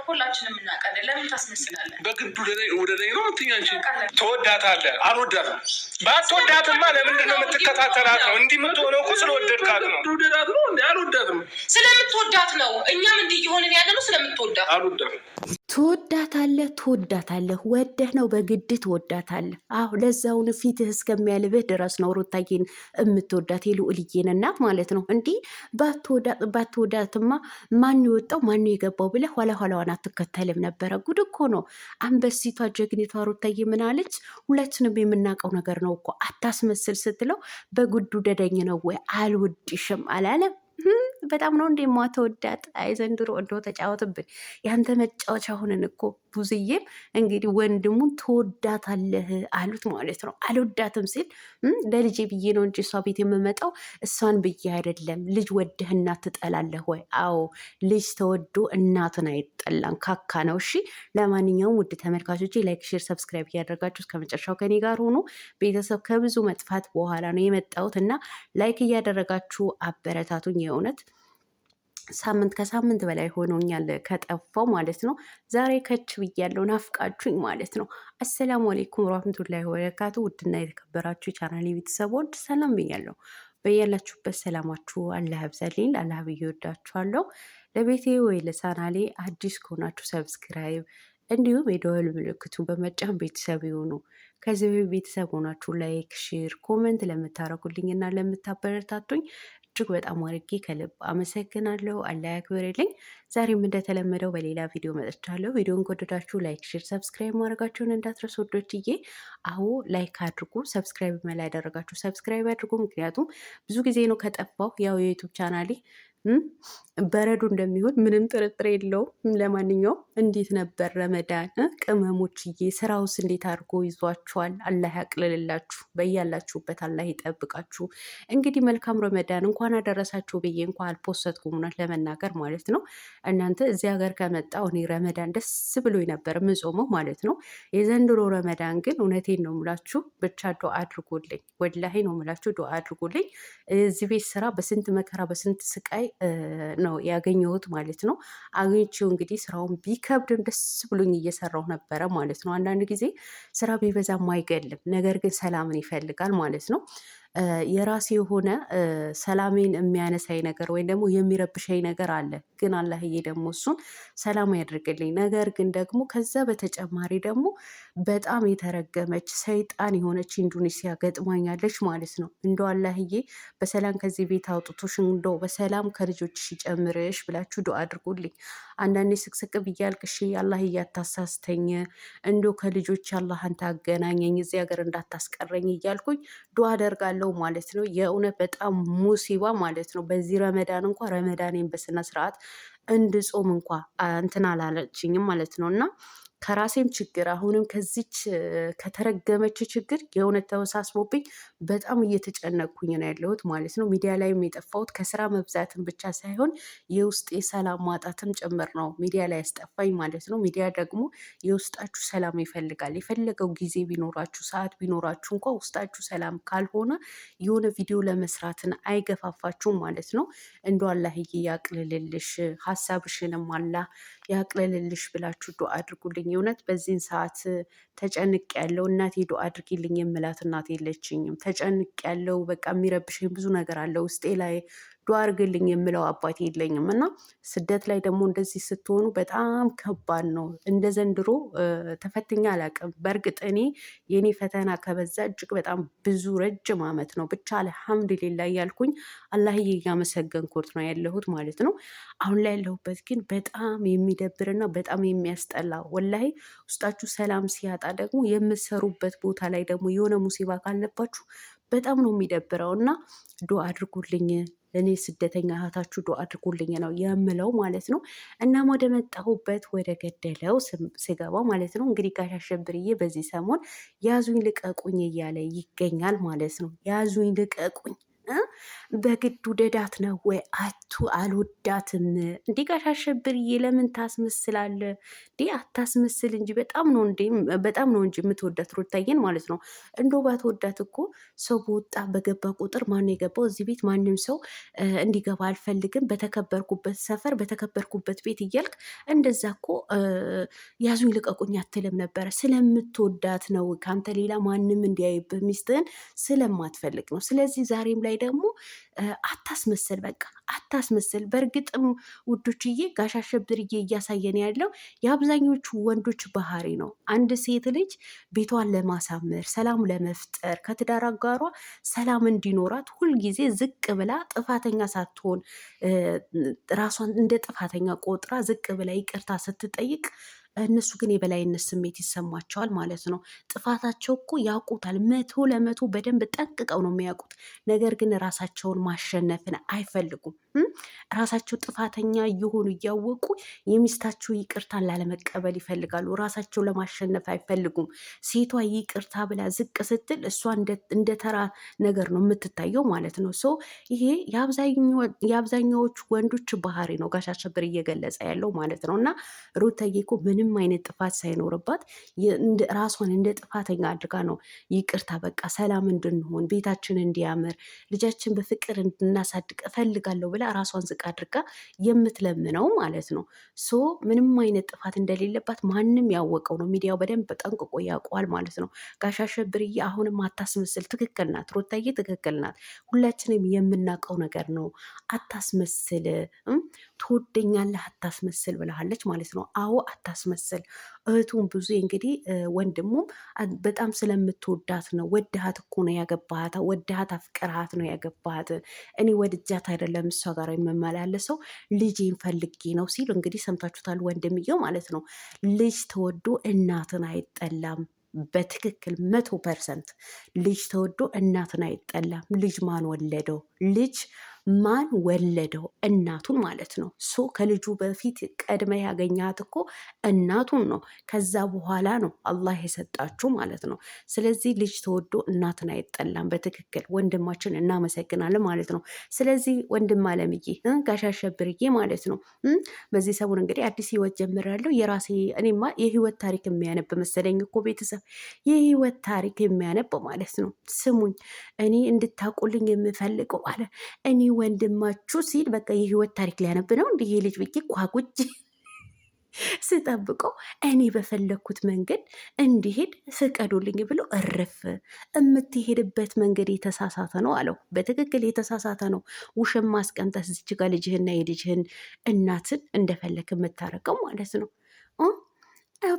ሁላችንም እናውቃለን። ለምን ታስመስላለህ? በግድ ወደ ላይ ነው ምትኛንቺ ተወዳታለህ። አልወዳትም። ባትወዳትማ ለምንድን ነው የምትከታተላት? ነው እንዲህ የምትሆነው እኮ ስለወደድካት ነው። ወደዳት ነው እንዴ? አልወዳትም። ስለምትወዳት ነው። እኛም እንዲህ እየሆንን ያለ ነው ስለምትወዳት። አልወዳትም። ትወዳታለህ ወደህ ነው በግድ ትወዳታለህ። አሁ ለዛውን ፊትህ እስከሚያልብህ ድረስ ነው ሩታዬን የምትወዳት የልዑልዬን እናት ማለት ነው። እንዲህ ባትወዳትማ ማን የወጣው ማን የገባው ብለህ ኋላ ኋላዋን አትከተልም ነበረ። ጉድ እኮ ነው። አንበሲቷ ጀግኒቷ ሩታዬ ምናለች? ሁለትንም የምናውቀው ነገር ነው እኮ አታስመስል ስትለው በጉዱ ደደኝ ነው ወይ አልወድሽም አላለም። በጣም ነው እንደ ማተወዳት። አይ ዘንድሮ እንደ ተጫወትብን ያንተ መጫወቻ ሆነን እኮ። ቡዝዬም እንግዲህ ወንድሙን ትወዳታለህ አሉት ማለት ነው። አልወዳትም ሲል ለልጄ ብዬ ነው እንጂ እሷ ቤት የምመጣው እሷን ብዬ አይደለም። ልጅ ወደህ እናት ትጠላለህ ወይ? አዎ ልጅ ተወዶ እናትን አይጠላም። ካካ ነው። እሺ ለማንኛውም ውድ ተመልካቾች ላይክ፣ ሼር፣ ሰብስክራይብ እያደረጋችሁ እስከ መጨረሻው ከኔ ጋር ሆኖ ቤተሰብ ከብዙ መጥፋት በኋላ ነው የመጣሁት እና ላይክ እያደረጋችሁ አበረታቱኝ። የእውነት ከሳምንት በላይ ሆኖኛል ከጠፋው ማለት ነው። ዛሬ ከች ብያለሁ፣ ናፍቃችሁኝ ማለት ነው። አሰላሙ አሌይኩም ወራህመቱላሂ ወበረካቱ። ውድና የተከበራችሁ የቻናሌ ቤተሰቦች ሰላም ብያለሁ። በያላችሁበት ሰላማችሁ አላህ ያብዛልኝ። አላህ ብዬ ወዳችኋለሁ። ለቤቴ ወይ ለቻናሌ አዲስ ከሆናችሁ ሰብስክራይብ እንዲሁም የደወል ምልክቱን በመጫን ቤተሰብ ይሁኑ። ከዚህ ቤተሰብ ሆናችሁ ላይክ፣ ሼር፣ ኮመንት ለምታረጉልኝ እና ለምታበረታቱኝ እጅግ በጣም አድርጌ ከልብ አመሰግናለሁ። አላህ ያክብርልኝ። ዛሬም እንደተለመደው በሌላ ቪዲዮ መጥቻለሁ። ቪዲዮን ከወደዳችሁ ላይክ፣ ሼር፣ ሰብስክራይብ ማድረጋችሁን እንዳትረሱ ወዶችዬ። አሁ ላይክ አድርጉ፣ ሰብስክራይብ መላ ያደረጋችሁ ሰብስክራይብ አድርጉ። ምክንያቱም ብዙ ጊዜ ነው ከጠፋው ያው የዩቱብ ቻናሌ በረዶ እንደሚሆን ምንም ጥርጥር የለውም። ለማንኛውም እንዴት ነበር ረመዳን ቅመሞችዬ? ስራውስ እንዴት አድርጎ ይዟችኋል? አላህ ያቅልልላችሁ፣ በያላችሁበት አላህ ይጠብቃችሁ። እንግዲህ መልካም ረመዳን እንኳን አደረሳችሁ ብዬ እንኳ አልፖሰትኩም እውነት ለመናገር ማለት ነው። እናንተ እዚህ ሀገር ከመጣሁ እኔ ረመዳን ደስ ብሎ ነበር ምጾመው ማለት ነው። የዘንድሮ ረመዳን ግን እውነቴን ነው ምላችሁ ብቻ ዱአ አድርጎልኝ፣ ወላሂ ነው ምላችሁ ዱአ አድርጎልኝ። እዚህ ቤት ስራ በስንት መከራ በስንት ስቃይ ነው ያገኘሁት ማለት ነው። አግኝቼው እንግዲህ ስራውን ቢከብድም ደስ ብሎኝ እየሰራሁ ነበረ ማለት ነው። አንዳንድ ጊዜ ስራ ቢበዛም አይገልም፣ ነገር ግን ሰላምን ይፈልጋል ማለት ነው። የራሴ የሆነ ሰላሜን የሚያነሳኝ ነገር ወይም ደግሞ የሚረብሸኝ ነገር አለ። ግን አላህዬ ደግሞ እሱን ሰላም ያድርግልኝ። ነገር ግን ደግሞ ከዛ በተጨማሪ ደግሞ በጣም የተረገመች ሰይጣን የሆነች ኢንዶኔሲያ ገጥማኛለች ማለት ነው። እንደው አላህዬ በሰላም ከዚህ ቤት አውጥቶሽ እንደው በሰላም ከልጆችሽ ይጨምርሽ ብላችሁ ዱአ አድርጉልኝ። አንዳንዴ ስቅስቅ ብዬ አልቅሼ አላህዬ አታሳስተኝ፣ እንደው ከልጆች አላህን ታገናኘኝ፣ እዚህ ሀገር እንዳታስቀረኝ እያልኩኝ ዱአ አደርጋለሁ ማለት ነው። የእውነት በጣም ሙሲባ ማለት ነው። በዚህ ረመዳን እንኳ ረመዳኔን በስነ ስርዓት እንድጾም እንኳ እንትን አላለችኝም ማለት ነው። እና ከራሴም ችግር አሁንም ከዚች ከተረገመች ችግር የእውነት ተወሳስቦብኝ በጣም እየተጨነቅኩኝ ነው ያለሁት ማለት ነው። ሚዲያ ላይም የጠፋሁት ከስራ መብዛትም ብቻ ሳይሆን የውስጥ የሰላም ማጣትም ጭምር ነው ሚዲያ ላይ ያስጠፋኝ ማለት ነው። ሚዲያ ደግሞ የውስጣችሁ ሰላም ይፈልጋል። የፈለገው ጊዜ ቢኖራችሁ ሰዓት ቢኖራችሁ እንኳ ውስጣችሁ ሰላም ካልሆነ የሆነ ቪዲዮ ለመስራትን አይገፋፋችሁም ማለት ነው። እንደ አላህዬ ያቅልልልሽ፣ ሀሳብሽንም አላህ ያቅልልልሽ ብላችሁ ዱአ አድርጉልኝ። የእውነት በዚህን ሰዓት ተጨንቅ ያለው እናቴ ዱአ አድርጊልኝ የምላት እናቴ የለችኝም። ተጨንቅ ያለው በቃ የሚረብሽኝ ብዙ ነገር አለ ውስጤ ላይ ዱአ አድርግልኝ የምለው አባቴ የለኝም። እና ስደት ላይ ደግሞ እንደዚህ ስትሆኑ በጣም ከባድ ነው። እንደ ዘንድሮ ተፈትኛ አላውቅም። በእርግጥ እኔ የኔ ፈተና ከበዛ እጅግ በጣም ብዙ ረጅም ዓመት ነው። ብቻ አልሐምዱሊላ እያልኩኝ አላህዬ እያመሰገንኩት ነው ያለሁት ማለት ነው። አሁን ላይ ያለሁበት ግን በጣም የሚደብርና በጣም የሚያስጠላ ወላሂ ውስጣችሁ ሰላም ሲያጣ ደግሞ የምትሰሩበት ቦታ ላይ ደግሞ የሆነ ሙሲባ ካለባችሁ በጣም ነው የሚደብረው። እና ዱአ አድርጉልኝ፣ እኔ ስደተኛ እህታችሁ ዱአ አድርጉልኝ ነው የምለው ማለት ነው። እናም ወደ መጣሁበት ወደ ገደለው ስገባ ማለት ነው እንግዲህ ጋሽ አሸብርዬ በዚህ ሰሞን ያዙኝ ልቀቁኝ እያለ ይገኛል ማለት ነው። ያዙኝ ልቀቁኝ፣ በግድ ውደዳት ነው ወይ አልወዳትም። እንዴ ጋሽ አሸብርዬ ለምን ታስመስላለ እንዴ? አታስመስል እንጂ በጣም ነው እንጂ የምትወዳት ሩታዬን ማለት ነው። እንዶ ባትወዳት እኮ ሰው በወጣ በገባ ቁጥር ማነው የገባው እዚህ ቤት? ማንም ሰው እንዲገባ አልፈልግም፣ በተከበርኩበት ሰፈር በተከበርኩበት ቤት እያልክ እንደዛ እኮ ያዙኝ ልቀቁኝ አትልም ነበረ። ስለምትወዳት ነው፣ ከአንተ ሌላ ማንም እንዲያይብህ ሚስትህን ስለማትፈልግ ነው። ስለዚህ ዛሬም ላይ ደግሞ አታስመስል፣ በቃ አታስመስል። በእርግጥም ውዶችዬ ጋሽ አሸብርዬ እያሳየን ያለው የአብዛኞቹ ወንዶች ባህሪ ነው። አንድ ሴት ልጅ ቤቷን ለማሳመር ሰላም ለመፍጠር ከትዳር አጋሯ ሰላም እንዲኖራት ሁልጊዜ ዝቅ ብላ ጥፋተኛ ሳትሆን ራሷን እንደ ጥፋተኛ ቆጥራ ዝቅ ብላ ይቅርታ ስትጠይቅ እነሱ ግን የበላይነት ስሜት ይሰማቸዋል ማለት ነው። ጥፋታቸው እኮ ያውቁታል፣ 100% በደንብ ጠንቅቀው ነው የሚያውቁት። ነገር ግን ራሳቸውን ማሸነፍን አይፈልጉም። ራሳቸው ጥፋተኛ እየሆኑ እያወቁ የሚስታቸው ይቅርታን ላለመቀበል ይፈልጋሉ። ራሳቸው ለማሸነፍ አይፈልጉም። ሴቷ ይቅርታ ብላ ዝቅ ስትል እሷ እንደ ተራ ነገር ነው የምትታየው ማለት ነው። ሶ ይሄ የአብዛኛዎቹ ወንዶች ባህሪ ነው ጋሽ አሸብር እየገለጸ ያለው ማለት ነው። እና ሩታዬ እኮ ምንም አይነት ጥፋት ሳይኖርባት ራሷን እንደ ጥፋተኛ አድርጋ ነው ይቅርታ በቃ ሰላም እንድንሆን ቤታችን እንዲያምር ልጃችን በፍቅር እንድናሳድግ እፈልጋለሁ ብላ ራሷን ዝቅ አድርጋ የምትለምነው ማለት ነው። ሶ ምንም አይነት ጥፋት እንደሌለባት ማንም ያወቀው ነው። ሚዲያው በደንብ ጠንቅቆ ያውቀዋል ማለት ነው። ጋሽ አሸብርዬ አሁንም አታስመስል፣ ትክክል ናት ሩታዬ፣ ትክክል ናት። ሁላችንም የምናውቀው ነገር ነው። አታስመስል፣ ትወደኛለህ አታስመስል ብለሃለች ማለት ነው። አዎ አታስመስል። እህቱም ብዙ እንግዲህ ወንድሙም በጣም ስለምትወዳት ነው። ወድሃት እኮ ነው ያገባሃት፣ ወድሃት አፍቅርሃት ነው ያገባሃት። እኔ ወድጃት አይደለም እሷ ጋር የምመላለሰው ልጄን ፈልጌ ነው ሲል እንግዲህ ሰምታችሁታል ወንድምየው ማለት ነው። ልጅ ተወዶ እናትን አይጠላም። በትክክል 100% ልጅ ተወዶ እናትን አይጠላም። ልጅ ማን ወለደው? ልጅ ማን ወለደው? እናቱን ማለት ነው። ሶ ከልጁ በፊት ቀድመ ያገኛት እኮ እናቱን ነው። ከዛ በኋላ ነው አላህ የሰጣችሁ ማለት ነው። ስለዚህ ልጅ ተወዶ እናትን አይጠላም። በትክክል ወንድማችን እናመሰግናለን ማለት ነው። ስለዚህ ወንድም አለምዬ ጋሽ አሸብርዬ ማለት ነው በዚህ ሰሞን እንግዲህ አዲስ ህይወት ጀምራለሁ የራሴ እኔማ የህይወት ታሪክ የሚያነብ መሰለኝ እኮ ቤተሰብ የህይወት ታሪክ የሚያነብ ማለት ነው። ስሙኝ እኔ እንድታውቁልኝ የምፈልገው አለ እኔ ወንድማችሁ ሲል በቃ የህይወት ታሪክ ሊያነብ ነው እንዲህ ልጅ ብዬ ኳቁጭ ስጠብቀው እኔ በፈለግኩት መንገድ እንዲሄድ ፍቀዱልኝ ብሎ እርፍ። የምትሄድበት መንገድ የተሳሳተ ነው አለው። በትክክል የተሳሳተ ነው። ውሽማ አስቀምጠህ እዚች ጋር ልጅህና የልጅህን እናትን እንደፈለግ የምታረቀው ማለት ነው።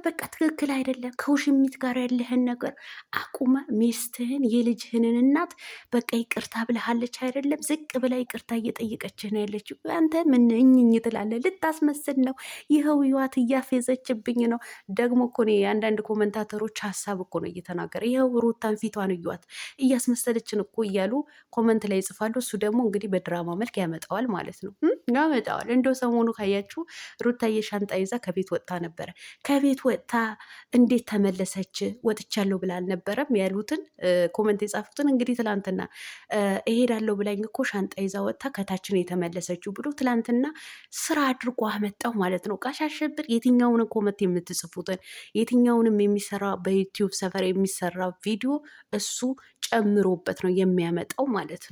በቃ ትክክል አይደለም። ከውሽሚት ጋር ያለህን ነገር አቁመ ሚስትህን የልጅህንን እናት በቃ ይቅርታ ብለሃለች አይደለም? ዝቅ ብላ ይቅርታ እየጠየቀችህ ነው ያለችው። አንተ ምን እኝኝ ትላለህ? ልታስመስል ነው። ይኸው ይዋት እያፌዘችብኝ ነው። ደግሞ እኮ አንዳንድ ኮመንታተሮች ሀሳብ እኮ ነው እየተናገረ ይኸው ሩታን ፊቷን እዩዋት እያስመሰለችን እኮ እያሉ ኮመንት ላይ ይጽፋሉ። እሱ ደግሞ እንግዲህ በድራማ መልክ ያመጣዋል ማለት ነው። ያመጣዋል። እንደው ሰሞኑ ካያችሁ ሩታዬ ሻንጣ ይዛ ከቤት ወጥታ ነበረ። ከቤት ወጥታ እንዴት ተመለሰች? ወጥቻለሁ ብላ አልነበረም ያሉትን ኮመንት የጻፉትን እንግዲህ ትላንትና እሄዳለሁ ብላኝ እኮ ሻንጣ ይዛ ወጥታ ከታችን የተመለሰችው ብሎ ትላንትና ስራ አድርጎ አመጣው ማለት ነው። ጋሽ አሸብር የትኛውን ኮመንት የምትጽፉትን የትኛውንም የሚሰራ በዩቲዩብ ሰፈር የሚሰራ ቪዲዮ እሱ ጨምሮበት ነው የሚያመጣው ማለት ነው።